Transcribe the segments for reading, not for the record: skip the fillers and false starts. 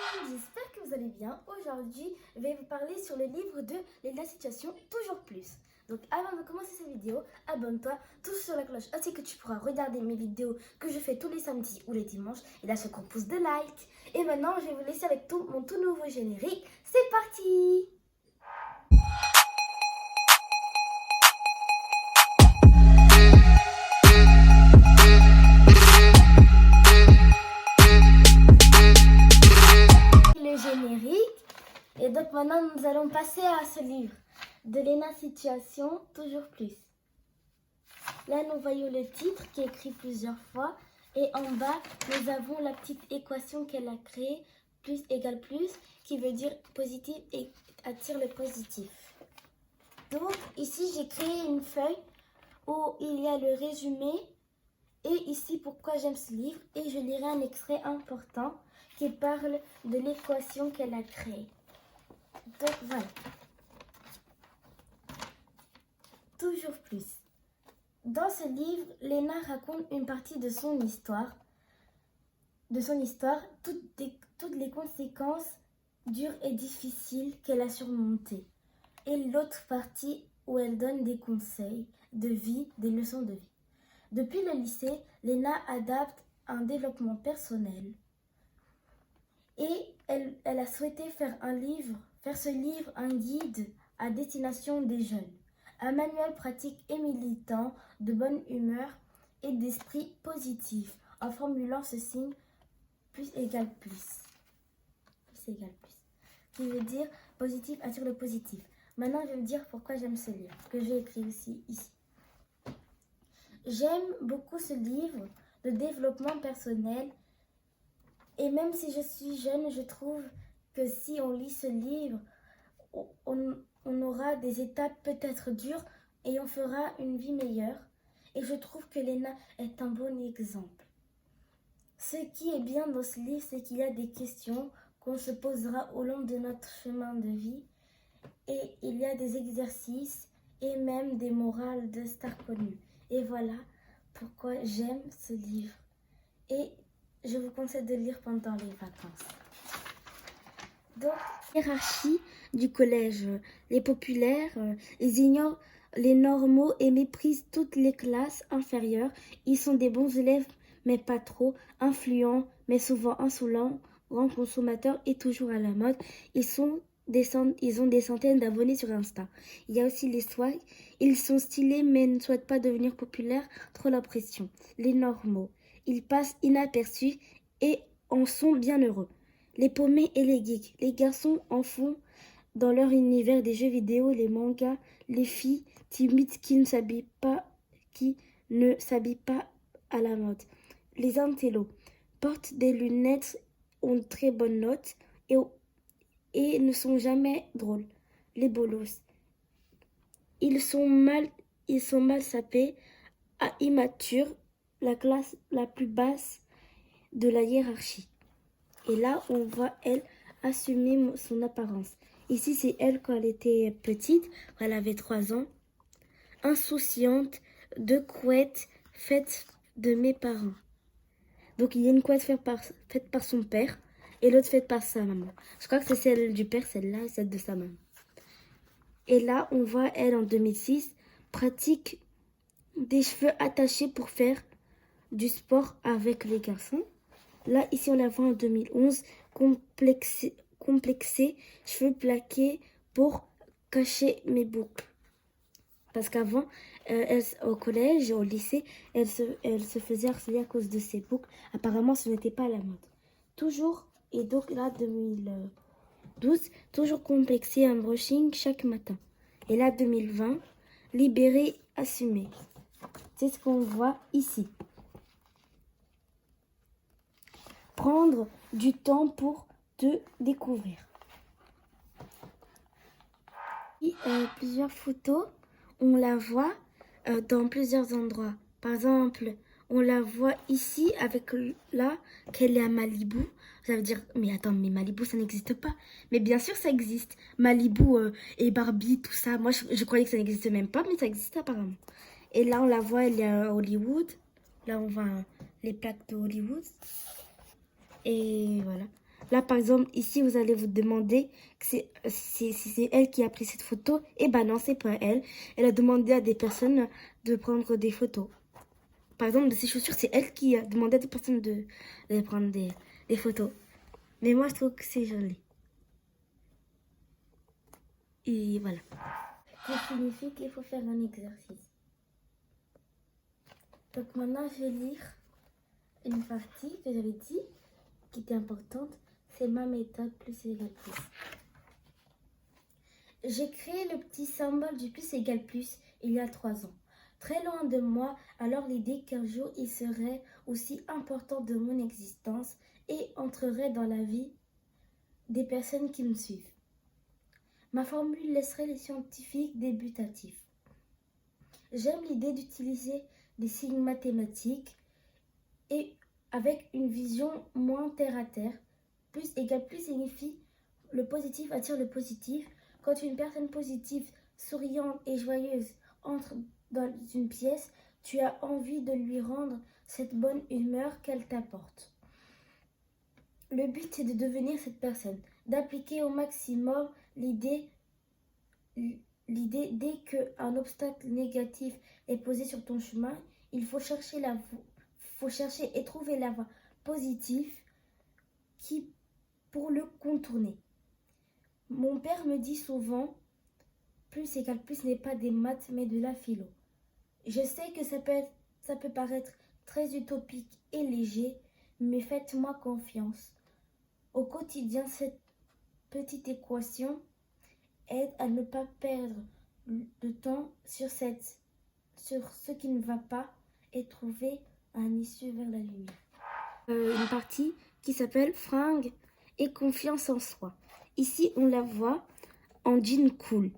monde, j'espère que vous allez bien. Aujourd'hui, je vais vous parler sur le livre de La Situation Toujours Plus. Donc avant de commencer cette vidéo, abonne-toi, touche sur la cloche ainsi que tu pourras regarder mes vidéos que je fais tous les samedis ou les dimanches. Et là, ce qu'on pouce de like. Et maintenant, je vais vous laisser avec mon tout nouveau générique. C'est parti! Le générique. Et donc maintenant, nous allons passer à ce livre de Léna Situation Toujours Plus. Là, nous voyons le titre qui est écrit plusieurs fois. Et en bas, nous avons la petite équation qu'elle a créée, plus égale plus, qui veut dire positif et attire le positif. Donc, ici, j'ai créé une feuille où il y a le résumé et ici, pourquoi j'aime ce livre. Et je lirai un extrait important qui parle de l'équation qu'elle a créée. Donc, voilà. Toujours plus. Dans ce livre, Léna raconte une partie de son histoire, toutes les conséquences dures et difficiles qu'elle a surmontées, et l'autre partie où elle donne des conseils de vie, des leçons de vie. Depuis le lycée, Léna adapte un développement personnel et elle a souhaité faire ce livre un guide à destination des jeunes. Un manuel pratique et militant, de bonne humeur et d'esprit positif, en formulant ce signe plus égale plus. Plus égale plus. Qui veut dire positif attire le positif. Maintenant, je vais vous dire pourquoi j'aime ce livre, que j'ai écrit aussi ici. J'aime beaucoup ce livre de développement personnel. Et même si je suis jeune, je trouve que si on lit ce livre, on aura des étapes peut-être dures et on fera une vie meilleure. Et je trouve que Léna est un bon exemple. Ce qui est bien dans ce livre, c'est qu'il y a des questions qu'on se posera au long de notre chemin de vie. Et il y a des exercices et même des morales de stars connues. Et voilà pourquoi j'aime ce livre. Et je vous conseille de lire pendant les vacances. Donc, hiérarchie du collège. Les populaires, ils ignorent les normaux et méprisent toutes les classes inférieures. Ils sont des bons élèves, mais pas trop. Influents, mais souvent insolents. Grands consommateurs et toujours à la mode. Ils ont des centaines d'abonnés sur Insta. Il y a aussi les swags. Ils sont stylés, mais ne souhaitent pas devenir populaires. Trop la pression. Les normaux. Ils passent inaperçus et en sont bien heureux. Les paumés et les geeks. Les garçons en font dans leur univers des jeux vidéo, les mangas, les filles timides qui ne s'habillent pas à la mode. Les intellos portent des lunettes, ont de très bonnes notes et ne sont jamais drôles. Les bolos. Ils sont mal sapés, immatures, la classe la plus basse de la hiérarchie. Et là, on voit elle assumer son apparence. Ici, c'est elle quand elle était petite, quand elle avait 3 ans. Insouciante, de couettes faites de mes parents. Donc, il y a une couette faite par son père et l'autre faite par sa maman. Je crois que c'est celle du père, celle-là, et celle de sa maman. Et là, on voit elle en 2006 pratique des cheveux attachés pour faire du sport avec les garçons. Là, ici, on la voit en 2011, complexée, cheveux plaqués pour cacher mes boucles. Parce qu'avant, au collège, au lycée, elle se faisait harceler à cause de ses boucles. Apparemment, ce n'était pas la mode. Toujours, et donc là, 2012, toujours complexée, un brushing chaque matin. Et là, 2020, libérée, assumée. C'est ce qu'on voit ici. Prendre du temps pour te découvrir. Et, plusieurs photos, on la voit dans plusieurs endroits. Par exemple, on la voit ici avec là qu'elle est à Malibu. Ça veut dire, mais attends, mais Malibu ça n'existe pas. Mais bien sûr ça existe. Malibu et Barbie, tout ça. Moi je croyais que ça n'existait même pas, mais ça existe apparemment. Et là on la voit, elle est à Hollywood. Là on voit les plaques de Hollywood. Et voilà. Là, par exemple, ici, vous allez vous demander que si c'est elle qui a pris cette photo. Eh ben non, c'est pas elle. Elle a demandé à des personnes de prendre des photos. Par exemple, de ses chaussures, c'est elle qui a demandé à des personnes de prendre des photos. Mais moi, je trouve que c'est joli. Et voilà. Ça signifie qu'il faut faire un exercice. Donc maintenant, je vais lire une partie que j'avais dit, qui était importante. C'est ma méthode plus égale plus. J'ai créé le petit symbole du plus égale plus il y a 3 ans. Très loin de moi, alors l'idée qu'un jour il serait aussi important de mon existence et entrerait dans la vie des personnes qui me suivent. Ma formule laisserait les scientifiques débutatifs. J'aime l'idée d'utiliser des signes mathématiques et avec une vision moins terre à terre. Plus égale plus signifie le positif attire le positif. Quand une personne positive, souriante et joyeuse entre dans une pièce, tu as envie de lui rendre cette bonne humeur qu'elle t'apporte. Le but est de devenir cette personne, d'appliquer au maximum l'idée dès qu'un obstacle négatif est posé sur ton chemin, il faut chercher et trouver la voie positive pour le contourner. Mon père me dit souvent, plus égale plus n'est pas des maths mais de la philo. Je sais que ça peut paraître très utopique et léger, mais faites-moi confiance. Au quotidien, cette petite équation aide à ne pas perdre de temps sur ce qui ne va pas et trouver un issue vers la lumière. Une partie qui s'appelle fringues et confiance en soi. Ici, on la voit en jean cool.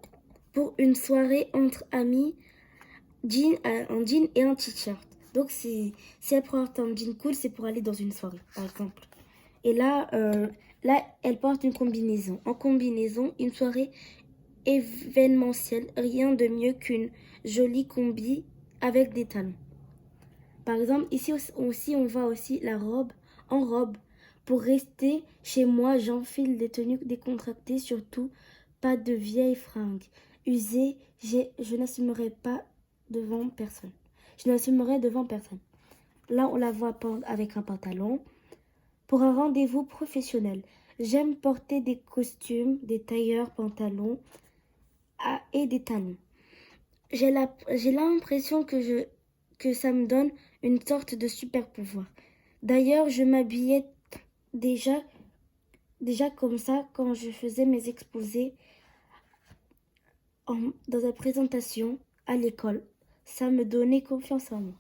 Pour une soirée entre amis, en jean et un t-shirt. Donc, si elle porte un jean cool, c'est pour aller dans une soirée, par exemple. Et là, elle porte une combinaison. En combinaison, une soirée événementielle, rien de mieux qu'une jolie combi avec des talons. Par exemple, ici aussi, on voit aussi la robe. En robe, pour rester chez moi, j'enfile des tenues décontractées, surtout pas de vieilles fringues usées. Je n'assumerai pas devant personne. Je n'assumerai devant personne. Là, on la voit avec un pantalon. Pour un rendez-vous professionnel, j'aime porter des costumes, des tailleurs, pantalons et des talons. J'ai l'impression que ça me donne une sorte de super pouvoir. D'ailleurs, je m'habillais déjà comme ça quand je faisais mes exposés dans la présentation à l'école. Ça me donnait confiance en moi.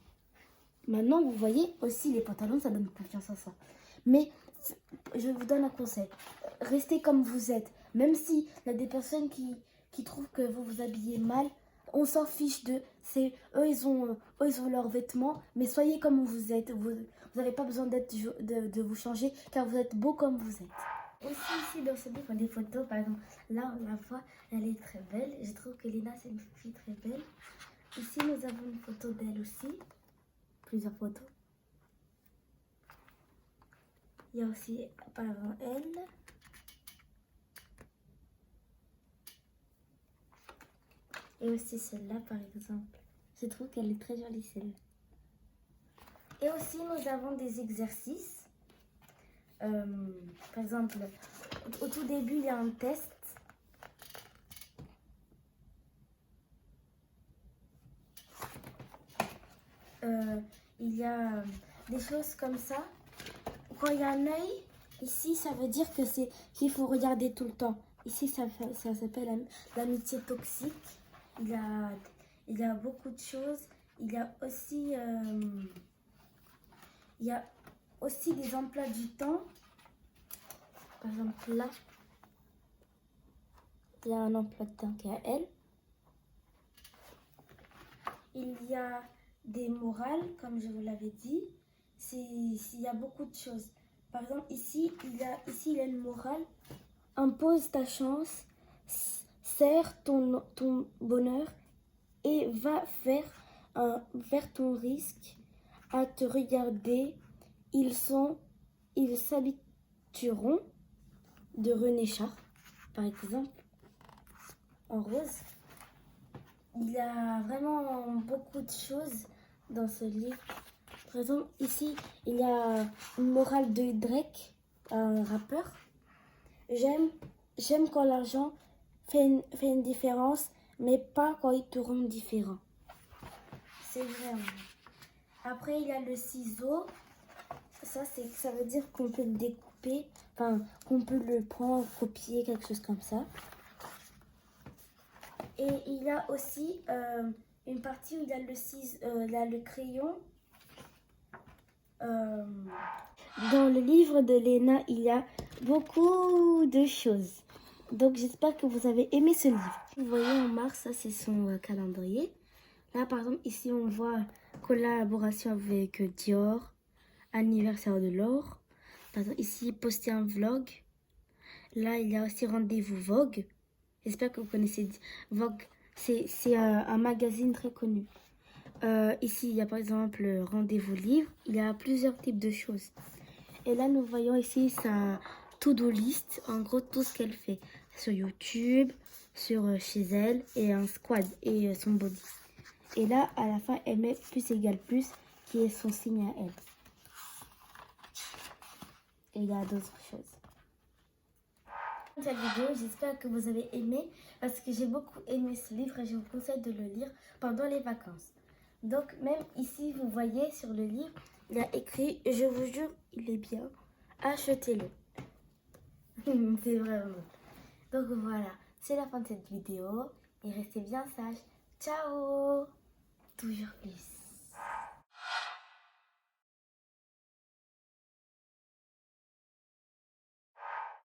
Maintenant, vous voyez aussi les pantalons, ça donne confiance en soi. Mais je vous donne un conseil. Restez comme vous êtes. Même s'il y a des personnes qui trouvent que vous vous habillez mal, on s'en fiche d'eux. Eux, ils ont leurs vêtements, mais soyez comme vous êtes. Vous n'avez pas besoin de vous changer, car vous êtes beau comme vous êtes. Aussi, ici, dans ce livre, on a des photos. Par exemple, là, on la voit, elle est très belle. Je trouve que Léna, c'est une fille très belle. Ici, nous avons une photo d'elle aussi. Plusieurs photos. Il y a aussi par avant elle. Et aussi celle-là, par exemple. Je trouve qu'elle est très jolie, celle-là. Et aussi, nous avons des exercices. Par exemple, au tout début, il y a un test. Il y a des choses comme ça. Quand il y a un œil, ici, ça veut dire qu'il faut regarder tout le temps. Ici, ça s'appelle l'amitié toxique. Il y a beaucoup de choses. Il y a aussi des emplois du temps. Par exemple, là, il y a un emploi de temps qui est à elle. Il y a des morales, comme je vous l'avais dit. Il y a beaucoup de choses. Par exemple, ici, il y a une morale. Impose ta chance, serre ton bonheur et va vers ton risque à te regarder. Ils s'habitueront de René Char, par exemple, en rose. Il y a vraiment beaucoup de choses dans ce livre. Par exemple, ici, il y a une morale de Drake, un rappeur. J'aime quand l'argent fait une différence, mais pas quand il te rend différent. C'est vrai. Après, il y a le ciseau. Ça veut dire qu'on peut le découper, enfin, qu'on peut le prendre, copier, quelque chose comme ça. Et il y a aussi une partie où il y a le crayon. Dans le livre de Léna, il y a beaucoup de choses. Donc j'espère que vous avez aimé ce livre. Vous voyez en mars, ça c'est son calendrier. Là par exemple, ici on voit collaboration avec Dior, anniversaire de l'or. Par exemple, ici poster un vlog. Là il y a aussi rendez-vous Vogue. J'espère que vous connaissez Vogue. C'est un magazine très connu. Ici, il y a par exemple rendez-vous livre. Il y a plusieurs types de choses. Et là, nous voyons ici sa to-do list. En gros, tout ce qu'elle fait sur YouTube, chez elle, et un squad, et son body. Et là, à la fin, elle met plus égale plus, qui est son signe à elle. Et il y a d'autres choses. Cette vidéo, j'espère que vous avez aimé, parce que j'ai beaucoup aimé ce livre et je vous conseille de le lire pendant les vacances. Donc même ici, vous voyez sur le livre, il y a écrit, je vous jure, il est bien, achetez-le. C'est vraiment. Donc voilà, c'est la fin de cette vidéo et restez bien sages. Ciao. Toujours plus.